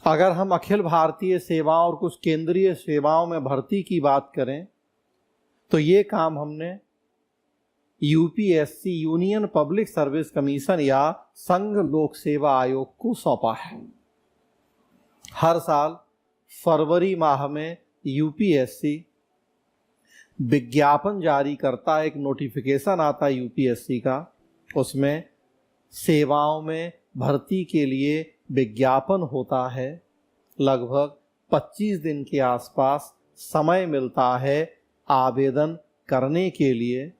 अगर हम अखिल भारतीय सेवाओं और कुछ केंद्रीय सेवाओं में भर्ती की बात करें तो ये काम हमने UPSC union public service commission या संघ लोक सेवा आयोग को सौंपा है। हर साल फरवरी माह में यूपीएससी विज्ञापन जारी करता है, एक नोटिफिकेशन आता है यूपीएससी का, उसमें सेवाओं में भर्ती के लिए विज्ञापन होता है। लगभग 25 दिन के आसपास समय मिलता है आवेदन करने के लिए।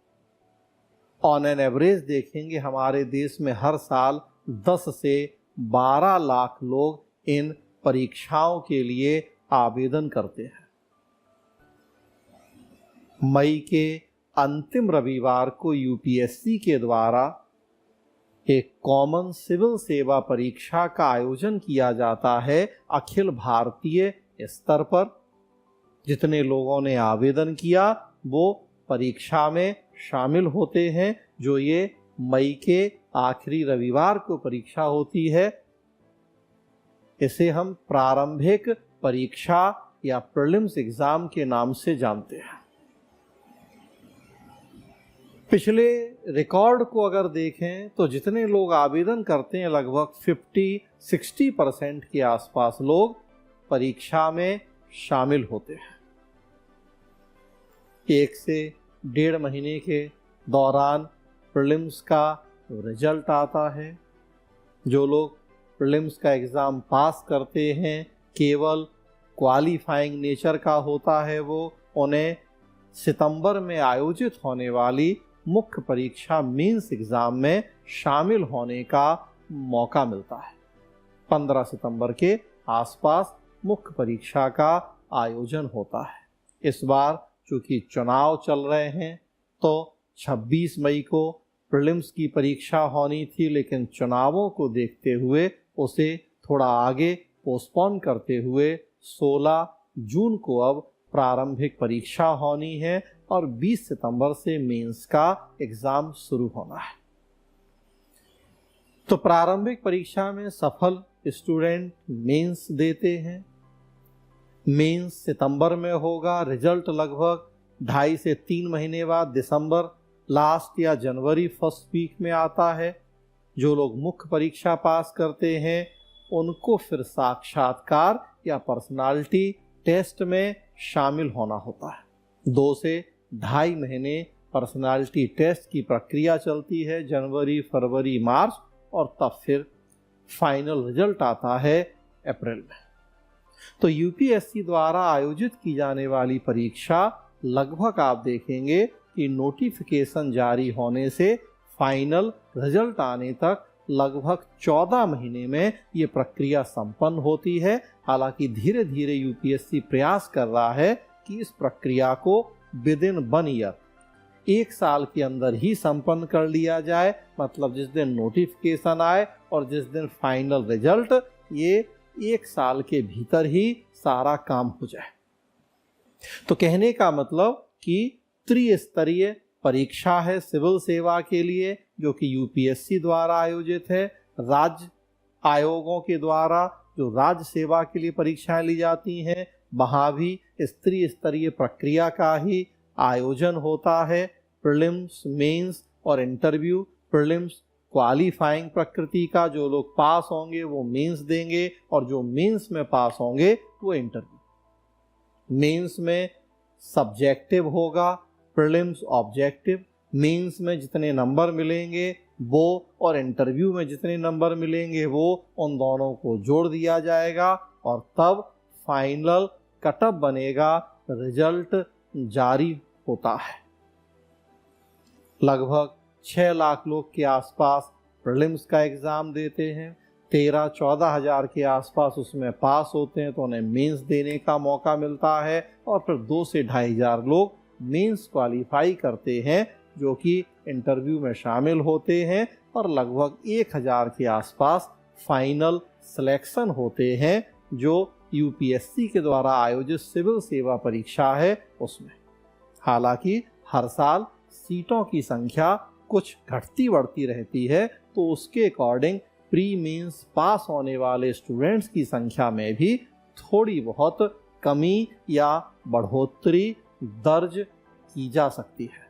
ऑन एन एवरेज देखेंगे हमारे देश में हर साल 10 से 12 लाख लोग इन परीक्षाओं के लिए आवेदन करते हैं। मई के अंतिम रविवार को यूपीएससी के द्वारा एक कॉमन सिविल सेवा परीक्षा का आयोजन किया जाता है अखिल भारतीय स्तर पर। जितने लोगों ने आवेदन किया वो परीक्षा में शामिल होते हैं, जो ये मई के आखिरी रविवार को परीक्षा होती है। इसे हम प्रारंभिक परीक्षा या प्रीलिम्स एग्जाम के नाम से जानते हैं। पिछले रिकॉर्ड को अगर देखें तो जितने लोग आवेदन करते हैं लगभग 50-60% के आसपास लोग परीक्षा में शामिल होते हैं। 1 से 1.5 महीने के दौरान प्रीलिम्स का रिजल्ट आता है। जो लोग प्रीलिम्स का एग्ज़ाम पास करते हैं, केवल क्वालिफाइंग नेचर का होता है वो, उन्हें सितंबर में आयोजित होने वाली मुख्य परीक्षा मेंस एग्ज़ाम में शामिल होने का मौका मिलता है। 15 सितंबर के आसपास मुख्य परीक्षा का आयोजन होता है। इस बार चूँकि चुनाव चल रहे हैं तो 26 मई को प्रीलिम्स की परीक्षा होनी थी, लेकिन चुनावों को देखते हुए उसे थोड़ा आगे पोस्टपोन करते हुए 16 जून को अब प्रारंभिक परीक्षा होनी है और 20 सितंबर से मेंस का एग्ज़ाम शुरू होना है। तो प्रारंभिक परीक्षा में सफल स्टूडेंट मेंस देते हैं। मेंस सितंबर में होगा, रिजल्ट लगभग 2.5 से 3 महीने बाद दिसंबर लास्ट या जनवरी फर्स्ट वीक में आता है। जो लोग मुख्य परीक्षा पास करते हैं उनको फिर साक्षात्कार या पर्सनालिटी टेस्ट में शामिल होना होता है। 2 से 2.5 महीने पर्सनालिटी टेस्ट की प्रक्रिया चलती है, जनवरी, फरवरी, मार्च, और तब फिर फाइनल रिजल्ट आता है अप्रैल में। तो यूपीएससी द्वारा आयोजित की जाने वाली परीक्षा लगभग आप देखेंगे कि नोटिफिकेशन जारी होने से फाइनल रिजल्ट आने तक लगभग 14 महीने में ये प्रक्रिया संपन्न होती है। हालांकि धीरे धीरे यूपीएससी प्रयास कर रहा है कि इस प्रक्रिया को विद इन 1 ईयर, 1 साल के अंदर ही संपन्न कर लिया जाए। मतलब जिस दिन नोटिफिकेशन आए और जिस दिन फाइनल रिजल्ट, ये 1 साल के भीतर ही सारा काम हो जाए। तो कहने का मतलब कि त्रिस्तरीय परीक्षा है सिविल सेवा के लिए, जो कि यूपीएससी द्वारा आयोजित है। राज्य आयोगों के द्वारा जो राज्य सेवा के लिए परीक्षाएं ली जाती हैं, वहाँ भी त्रिस्तरीय प्रक्रिया का ही आयोजन होता है। प्रीलिम्स, मेंस और इंटरव्यू। प्रीलिम्स क्वालिफाइंग प्रकृति का, जो लोग पास होंगे वो मेंस देंगे और जो मेंस में पास होंगे वो इंटरव्यू। मेंस में सब्जेक्टिव होगा, प्रीलिम्स ऑब्जेक्टिव। मेंस में जितने नंबर मिलेंगे वो और इंटरव्यू में जितने नंबर मिलेंगे वो, उन दोनों को जोड़ दिया जाएगा और तब फाइनल कटअप बनेगा, रिजल्ट जारी होता है। लगभग 6 लाख लोग के आसपास प्रीलिम्स का एग्ज़ाम देते हैं। 13-14 हज़ार के आसपास उसमें पास होते हैं तो उन्हें मेंस देने का मौका मिलता है। और फिर 2 से 2.5 हज़ार लोग मेंस क्वालिफाई करते हैं, जो कि इंटरव्यू में शामिल होते हैं। और लगभग 1,000 के आसपास फाइनल सिलेक्शन होते हैं, जो यूपीएससी के द्वारा आयोजित सिविल सेवा परीक्षा है उसमें। हालांकि हर साल सीटों की संख्या कुछ घटती बढ़ती रहती है, तो उसके अकॉर्डिंग प्री मेंस पास होने वाले स्टूडेंट्स की संख्या में भी थोड़ी बहुत कमी या बढ़ोतरी दर्ज की जा सकती है।